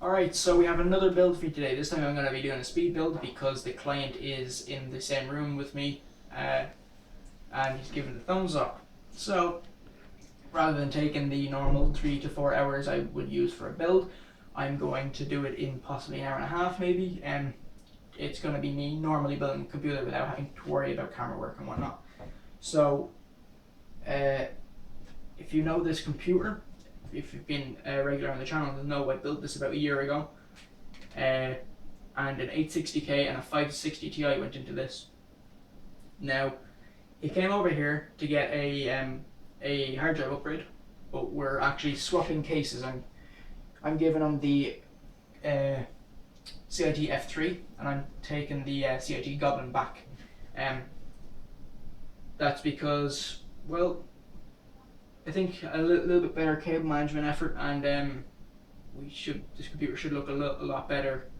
Alright, so we have another build for you today. This time I'm going to be doing a speed build because the client is in the same room with me and he's giving the thumbs up. So rather than taking the normal 3 to 4 hours I would use for a build, I'm going to do it in possibly an hour and a half maybe, and it's going to be me normally building a computer without having to worry about camera work and whatnot. So if you know this computer, if you've been a regular on the channel, you'll know I built this about a year ago, and an 860K and a 560 Ti went into this. Now, he came over here to get a hard drive upgrade, but we're actually swapping cases. I'm giving him the CiT F3 and I'm taking the CiT Goblin back. That's because, well, I think a little bit better cable management effort, and this computer should look a lot better,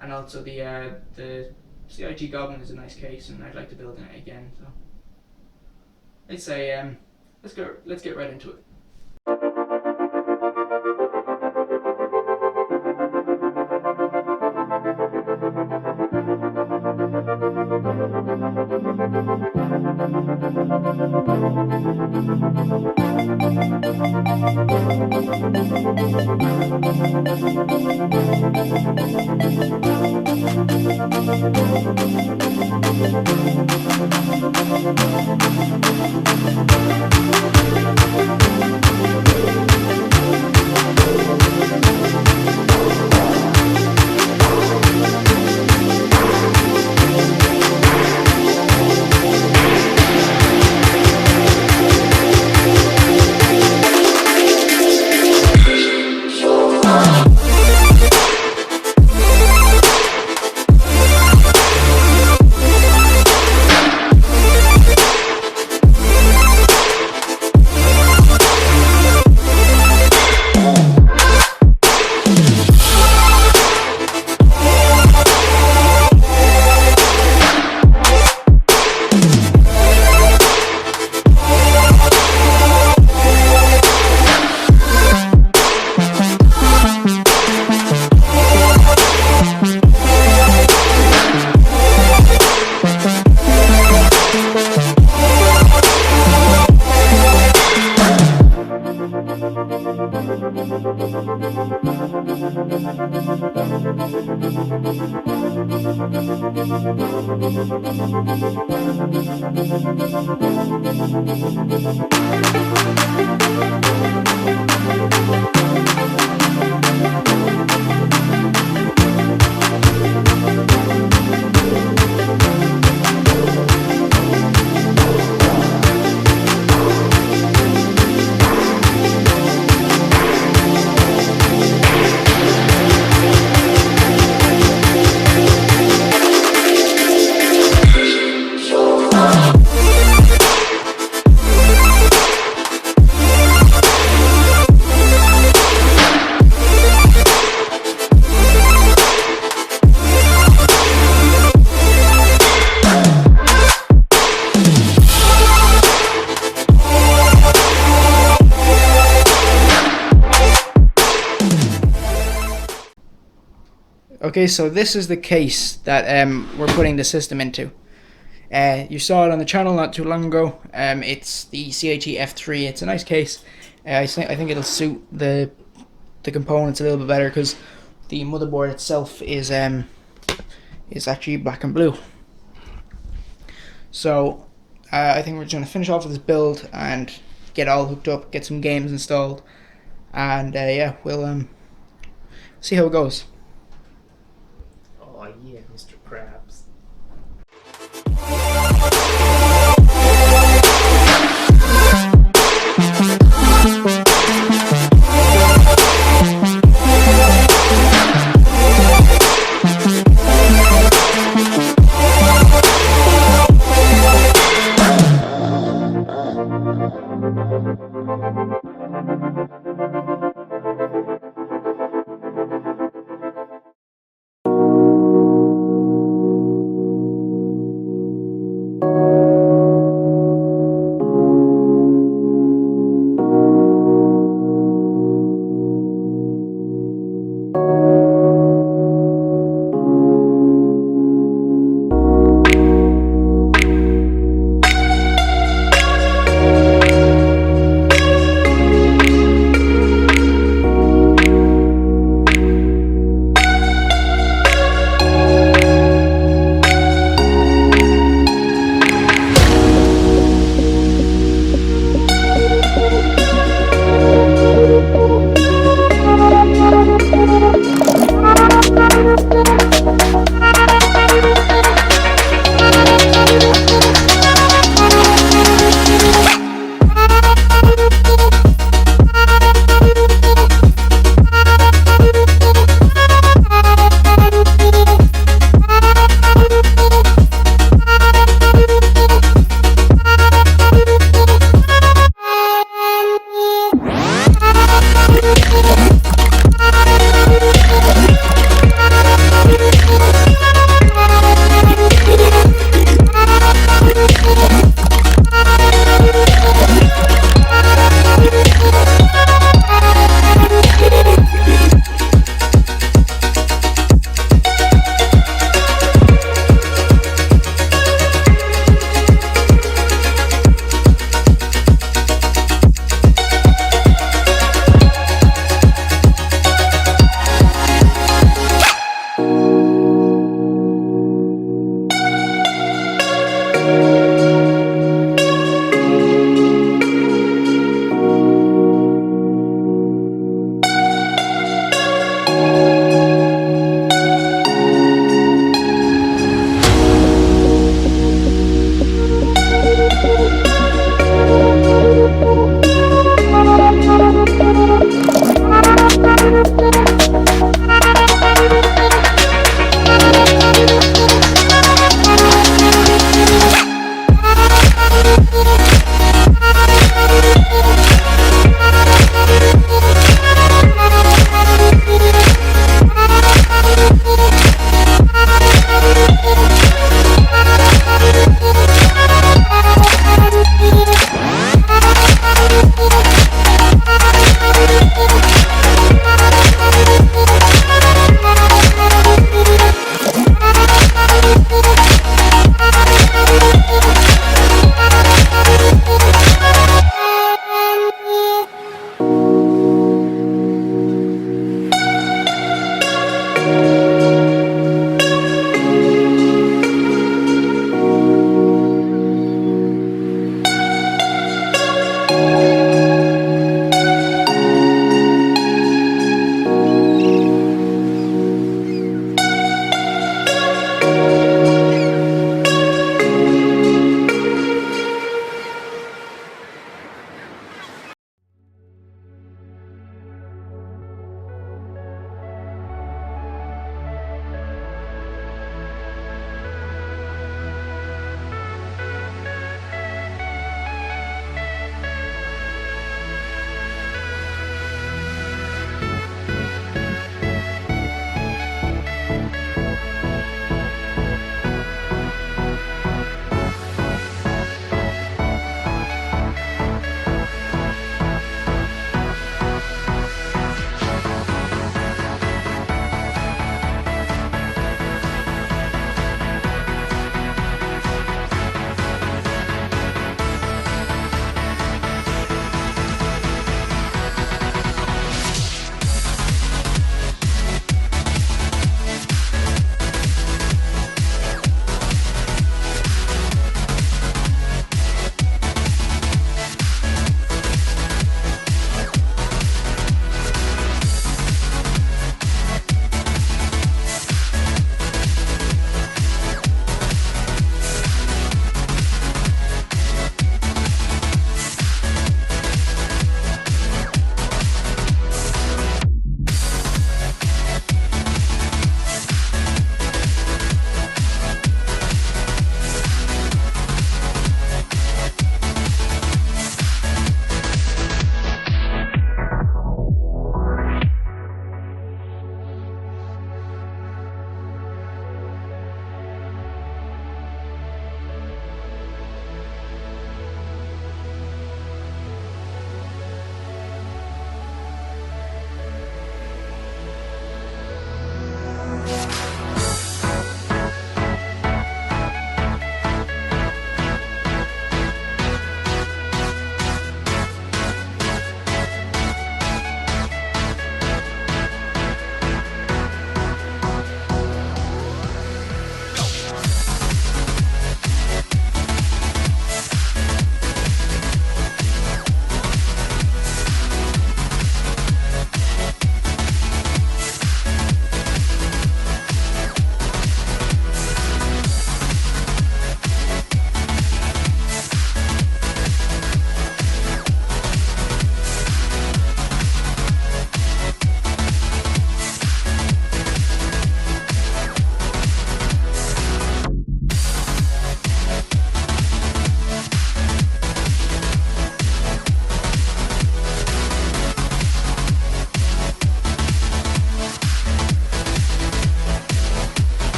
and also the CiT Goblin is a nice case, and I'd like to build in it again. So I'd say let's get right into it. Okay, so this is the case that we're putting the system into. You saw it on the channel not too long ago. It's the CiT F3. It's a nice case. I think it'll suit the components a little bit better because the motherboard itself is actually black and blue. So I think we're just going to finish off with this build and get all hooked up, get some games installed, and yeah, we'll see how it goes. Oh yeah, Mr. Krabs.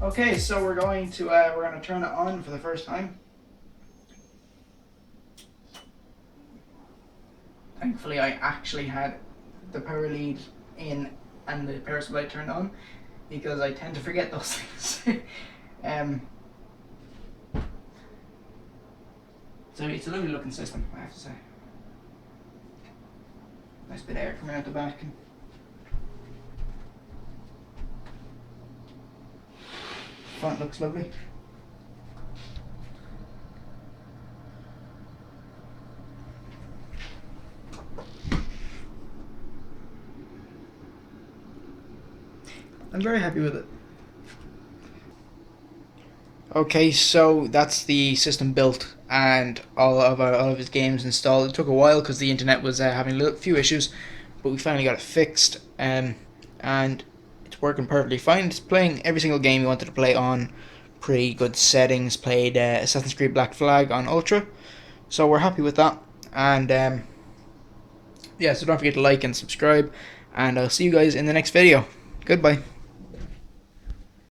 Okay, so we're going to turn it on for the first time. Thankfully, I actually had the power lead in and the power supply turned on, because I tend to forget those things. So it's a lovely looking system, I have to say. Nice bit of air coming out the back. Front looks lovely. I'm very happy with it. Okay, so that's the system built and all of his games installed. It took a while because the internet was having a few issues, but we finally got it fixed, and it's working perfectly fine. It's playing every single game we wanted to play on pretty good settings. Played Assassin's Creed Black Flag on Ultra, so we're happy with that. And yeah, so don't forget to like and subscribe, and I'll see you guys in the next video. Goodbye.